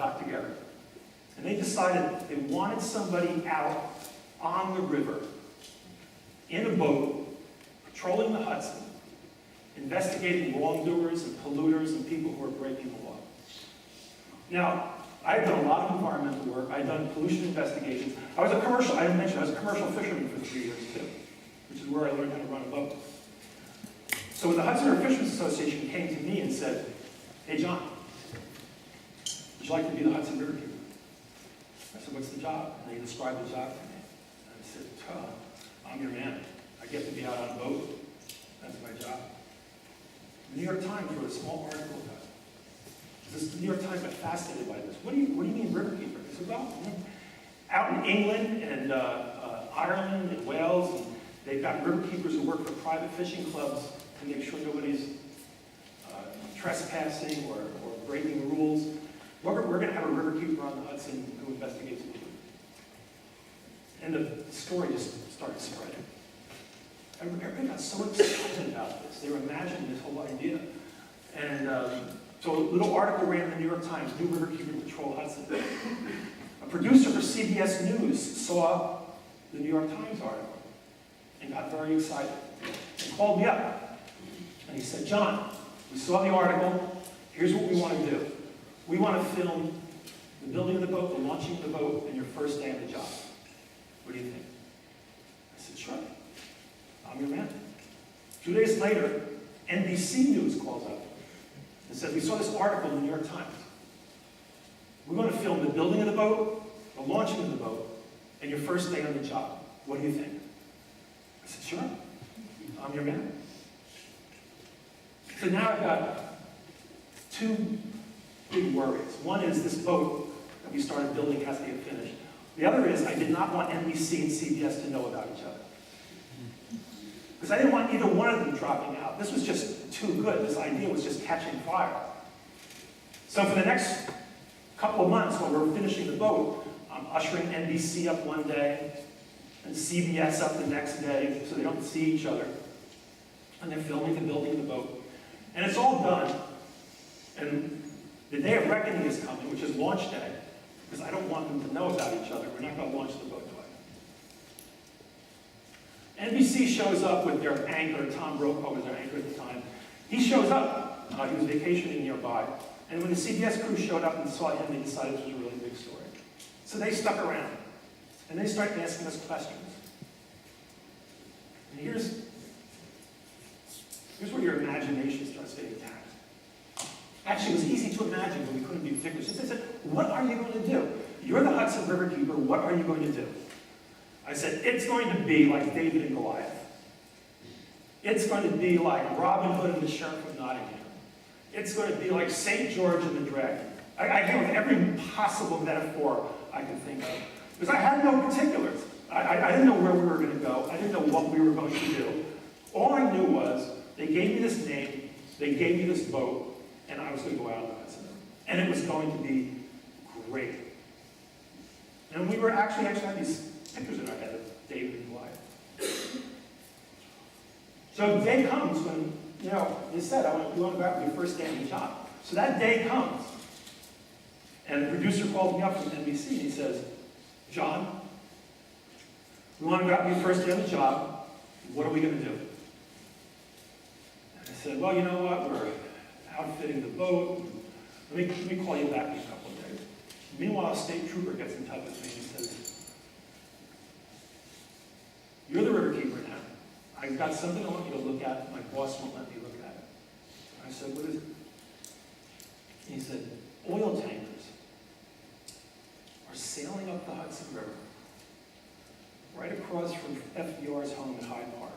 got together. And they decided they wanted somebody out on the river, in a boat, patrolling the Hudson, investigating wrongdoers and polluters and people who are breaking the law. Now, I've done a lot of environmental work. I've done pollution investigations. I was a commercial fisherman for 3 years too, which is where I learned how to run a boat. So when the Hudson River Fishermen's Association came to me and said, "Hey, John, would you like to be the Hudson River keeper?" I said, "What's the job?" And they described the job to me. And I said, "I'm your man. I get to be out on a boat. That's my job." The New York Times wrote a small article about it. The New York Times got fascinated by this. What do you mean river keeper? I said, "Well, out in England and Ireland and Wales, and they've got river keepers who work for private fishing clubs to make sure nobody's trespassing or breaking the rules. We're going to have a river keeper on the Hudson who investigates pollution." And the story just started spreading. Everybody got so excited about this. They were imagining this whole idea. And so a little article ran in the New York Times, "New River Keeper Patrol Hudson." A producer for CBS News saw the New York Times article and got very excited and called me up. And he said, "John, we saw the article. Here's what we want to do. We want to film the building of the boat, the launching of the boat, and your first day on the job. What do you think?" I said, "Sure. I'm your man." 2 days later, NBC News calls up and says, "We saw this article in the New York Times. We're going to film the building of the boat, the launching of the boat, and your first day on the job. What do you think?" I said, "Sure. I'm your man." So now I've got two big worries. One is this boat that we started building has to get finished. The other is I did not want NBC and CBS to know about each other. Because I didn't want either one of them dropping out. This was just too good. This idea was just catching fire. So for the next couple of months, when we're finishing the boat, I'm ushering NBC up one day and CBS up the next day so they don't see each other. And they're filming the building of the boat. And it's all done. And the day of reckoning is coming, which is launch day, because I don't want them to know about each other. We're not going to launch the boat twice. NBC shows up with their anchor. Tom Brokaw was their anchor at the time. He shows up. He was vacationing nearby. And when the CBS crew showed up and saw him, they decided it was a really big story. So they stuck around. And they started asking us questions. And here's where your imagination starts getting taxed. Actually, it was easy to imagine, but we couldn't be particular. So they said, "What are you going to do? You're the Hudson River keeper. What are you going to do?" I said, "It's going to be like David and Goliath. It's going to be like Robin Hood and the Sheriff of Nottingham. It's going to be like St. George and the Dragon." I came with every possible metaphor I could think of. Because I had no particulars. I didn't know where we were going to go. I didn't know what we were going to do. All I knew was they gave me this name, they gave me this boat, and I was going to go out on the Hudson. And it was going to be great. And we were actually had these pictures in our head of David and Goliath. So the day comes when, they said, "You want to go out on your first day on the job." So that day comes. And the producer calls me up from NBC and he says, "John, we want to go out on your first day on the job. What are we going to do?" And I said, "Well, you know what? We're outfitting the boat. Let me call you back in a couple of days." Meanwhile, a state trooper gets in touch with me and says, "You're the river keeper now. I've got something I want you to look at. My boss won't let me look at it." I said, "What is it?" He said, "Oil tankers are sailing up the Hudson River right across from FDR's home in Hyde Park.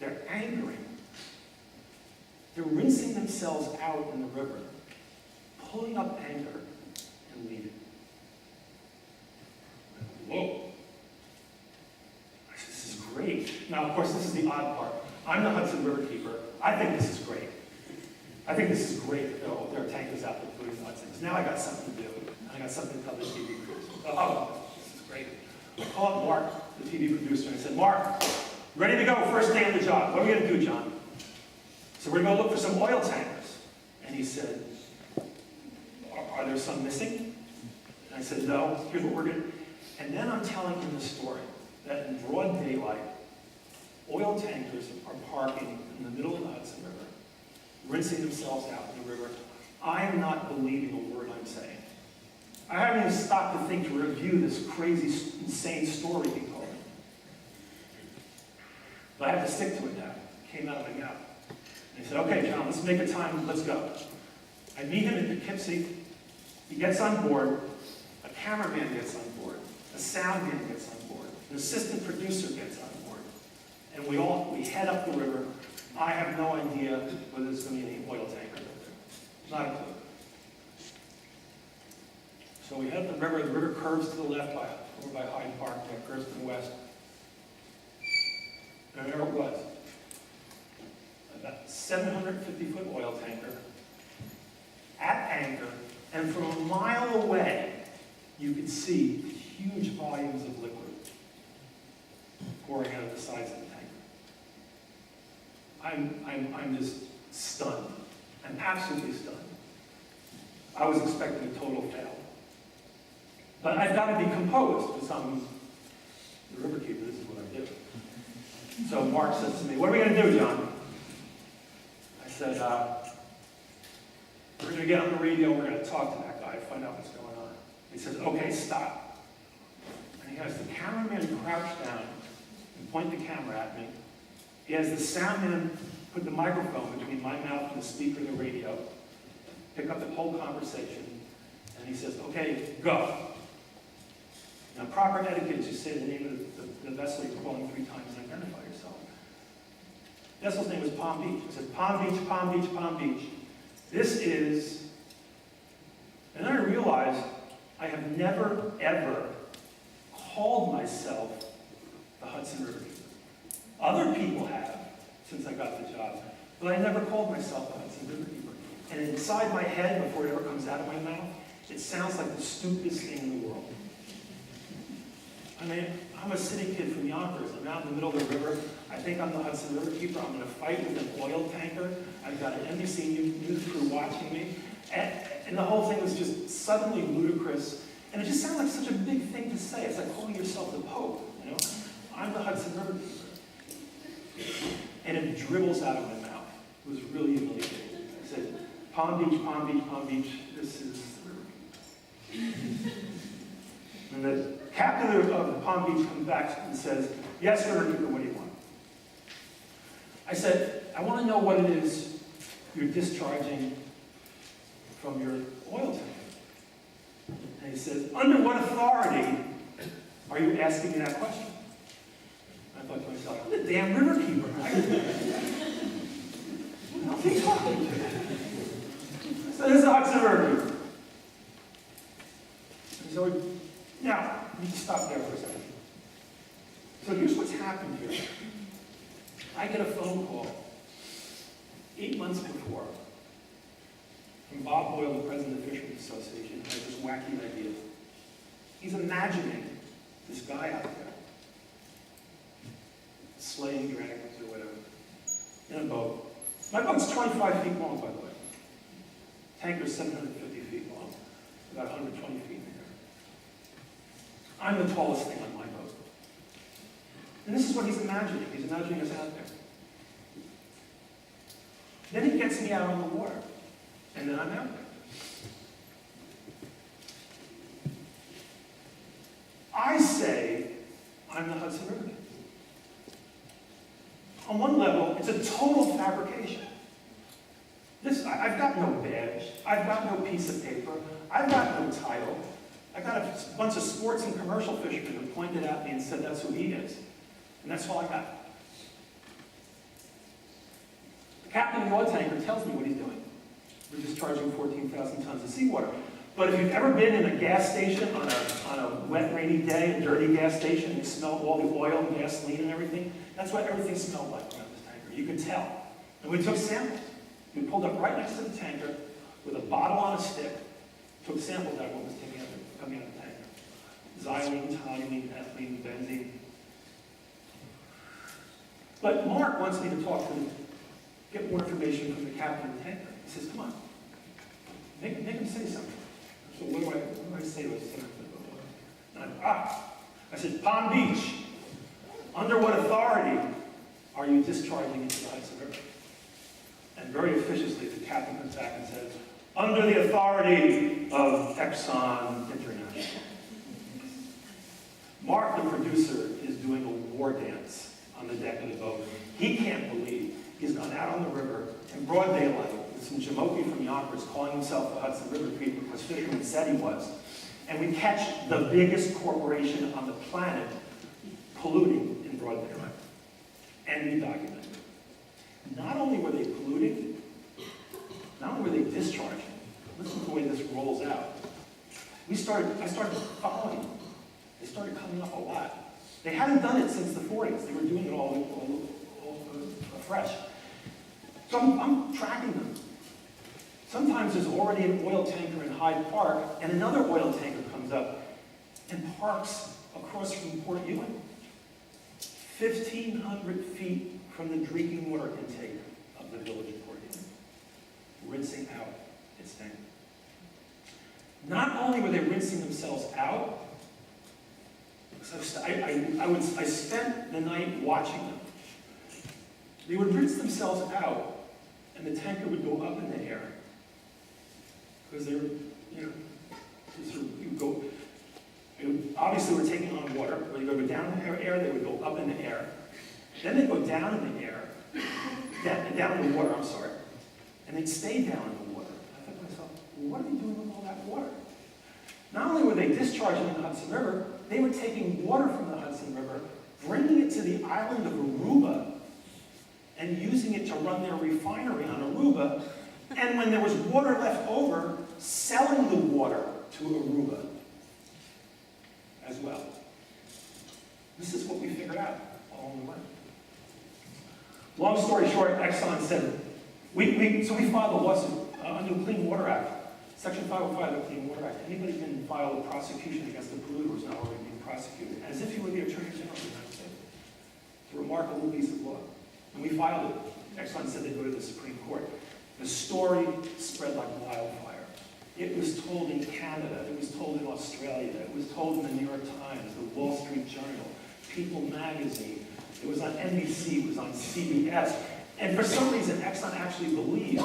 They're anchoring. They're rinsing themselves out in the river, pulling up anchor and leaving." Whoa. I said, "This is great." Now, of course, this is the odd part. I'm the Hudson River keeper. I think this is great. I think this is great that there are tankers out there doing Hudson. Now I got something to do. And I got something to tell the TV producer. Oh, this is great. I called up Mark, the TV producer, and I said, "Mark, ready to go, first day on the job. What are we going to do, John?" So we're going to go look for some oil tankers. And he said, are there some missing? And I said, no, here's what we're going to. And then I'm telling him the story, that in broad daylight, oil tankers are parking in the middle of the Hudson River, rinsing themselves out in the river. I am not believing a word I'm saying. I haven't even stopped to think to review this crazy, insane story he told me. But I have to stick to it now. It came out of my mouth. And he said, okay, John, let's make a time, let's go. I meet him in Poughkeepsie. He gets on board. A cameraman gets on board. A sound man gets on board. An assistant producer gets on board. And we head up the river. I have no idea whether there's going to be any oil tanker up there. Not a clue. So we head up the river curves to the left over by Hyde Park, and it curves to the west. And there it was. About 750-foot oil tanker, at anchor, and from a mile away, you could see huge volumes of liquid pouring out of the sides of the tanker. I'm just stunned. I'm absolutely stunned. I was expecting a total fail. But I've got to be composed, because I'm the riverkeeper. This is what I do. So Mark says to me, what are we going to do, John? I said, we're going to get on the radio, we're going to talk to that guy, find out what's going on. He says, okay, stop. And he has the cameraman crouch down and point the camera at me. He has the sound man put the microphone between my mouth and the speaker of the radio, pick up the whole conversation, and he says, okay, go. Now, proper etiquette is you say the name of the vessel you're calling 3 times and identify yourself. The vessel's name was Palm Beach. I said, Palm Beach, Palm Beach, Palm Beach. This is... And then I realized I have never, ever called myself the Hudson River Keeper. Other people have, since I got the job, but I never called myself the Hudson River Keeper. And inside my head, before it ever comes out of my mouth, it sounds like the stupidest thing in the world. I mean, I'm a city kid from Yonkers. I'm out in the middle of the river. I think I'm the Hudson River Keeper. I'm going to fight with an oil tanker. I've got an NBC news crew watching me. And the whole thing was just suddenly ludicrous. And it just sounded like such a big thing to say. It's like calling yourself the Pope, you know? I'm the Hudson River Keeper. And it dribbles out of my mouth. It was really humiliating. I said, Palm Beach, Palm Beach, Palm Beach, this is the River Keeper. And the captain of the Palm Beach comes back and says, yes, River Keeper, what do you want? I said, I want to know what it is you're discharging from your oil tank. And he says, under what authority are you asking me that question? I thought to myself, I'm the damn River Keeper. What's he talking to? So this is the Hudson River Keeper. And so now, we need to stop there for a second. So here's what's happened here. I get a phone call 8 months before from Bob Boyle, the president of the Fishermen's Association, who has this wacky idea. He's imagining this guy out there slaying dragons or whatever in a boat. My boat's 25 feet long, by the way. Tanker's 750 feet long, about 120 feet in the air. I'm the tallest thing on my boat. And this is what he's imagining. He's imagining us out there. Then he gets me out on the water. And then I'm out there. I say I'm the Hudson River Keeper. On one level, it's a total fabrication. I've got no badge. I've got no piece of paper. I've got no title. I got a bunch of sports and commercial fishermen who pointed at me and said that's who he is. And that's all I got. The captain of the oil tanker tells me what he's doing. We're discharging 14,000 tons of seawater. But if you've ever been in a gas station on a wet, rainy day, a dirty gas station, and you smell all the oil and gasoline and everything, that's what everything smelled like around this tanker. You could tell. And we took samples. We pulled up right next to the tanker with a bottle on a stick, took samples out of what was coming out of the tanker. Xylene, toluene, ethylene, benzene. But Mark wants me to talk to him, get more information from the captain of the tanker. He says, come on, make him say something. So what do I say to those things? I said, Palm Beach, under what authority are you discharging into the Hudson River? And very officiously, the captain comes back and says, under the authority of Exxon International. Mark, the producer, is doing a war dance on the deck of the boat. He can't believe he's gone out on the river in broad daylight with some jamoke from Yonkers calling himself the Hudson River People because fishermen said he was. And we catch the biggest corporation on the planet polluting in broad daylight. And we document it. Not only were they polluting, not only were they discharging, listen to the way this rolls out. I started following them. They started coming up a lot. They hadn't done it since the 40s. They were doing it all afresh. So I'm tracking them. Sometimes there's already an oil tanker in Hyde Park, and another oil tanker comes up and parks across from Port Ewing, 1,500 feet from the drinking water intake of the village of Port Ewing, rinsing out its tank. Not only were they rinsing themselves out, I spent the night watching them. They would rinse themselves out, and the tanker would go up in the air. Because they were, obviously we're taking on water. When you go down in the air, they would go up in the air. Then they'd go down in the air, down in the water, I'm sorry. And they'd stay down in the water. I thought to myself, well, what are they doing with all that water? Not only were they discharging in the Hudson River, they were taking water from the Hudson River, bringing it to the island of Aruba, and using it to run their refinery on Aruba. And when there was water left over, selling the water to Aruba as well. This is what we figured out along the way. Long story short, Exxon said, so we filed a lawsuit under the Clean Water Act. Section 505 of the Clean Water Act. Anybody can file a prosecution against the polluter who's not already being prosecuted, as if he were the Attorney General of the United States. It's a remarkable piece of law. And we filed it. Exxon said they'd go to the Supreme Court. The story spread like wildfire. It was told in Canada, it was told in Australia, it was told in the New York Times, the Wall Street Journal, People magazine, it was on NBC, it was on CBS. And for some reason, Exxon actually believed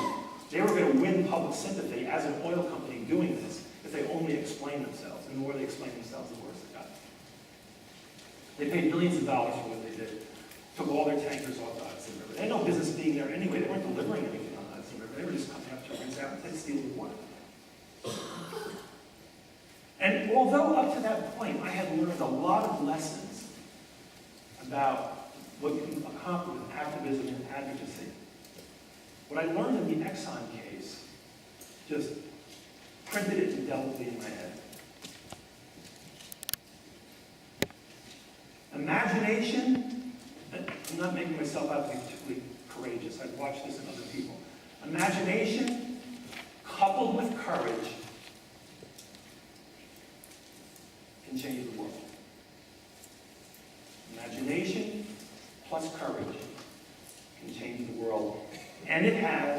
they were going to win public sympathy as an oil company doing this if they only explained themselves. And the more they explained themselves, the worse it got. They paid millions of dollars for what they did. Took all their tankers off the Hudson River. They had no business being there anyway. They weren't delivering anything on the Hudson River. They were just coming up to rinse out and steal the water. And although up to that point I had learned a lot of lessons about what you can accomplish with activism and advocacy, what I learned in the Exxon case just printed it indelibly in my head. Imagination, I'm not making myself out to be particularly courageous. I've watched this in other people. Imagination coupled with courage can change the world. Imagination plus courage can change the world. And it has.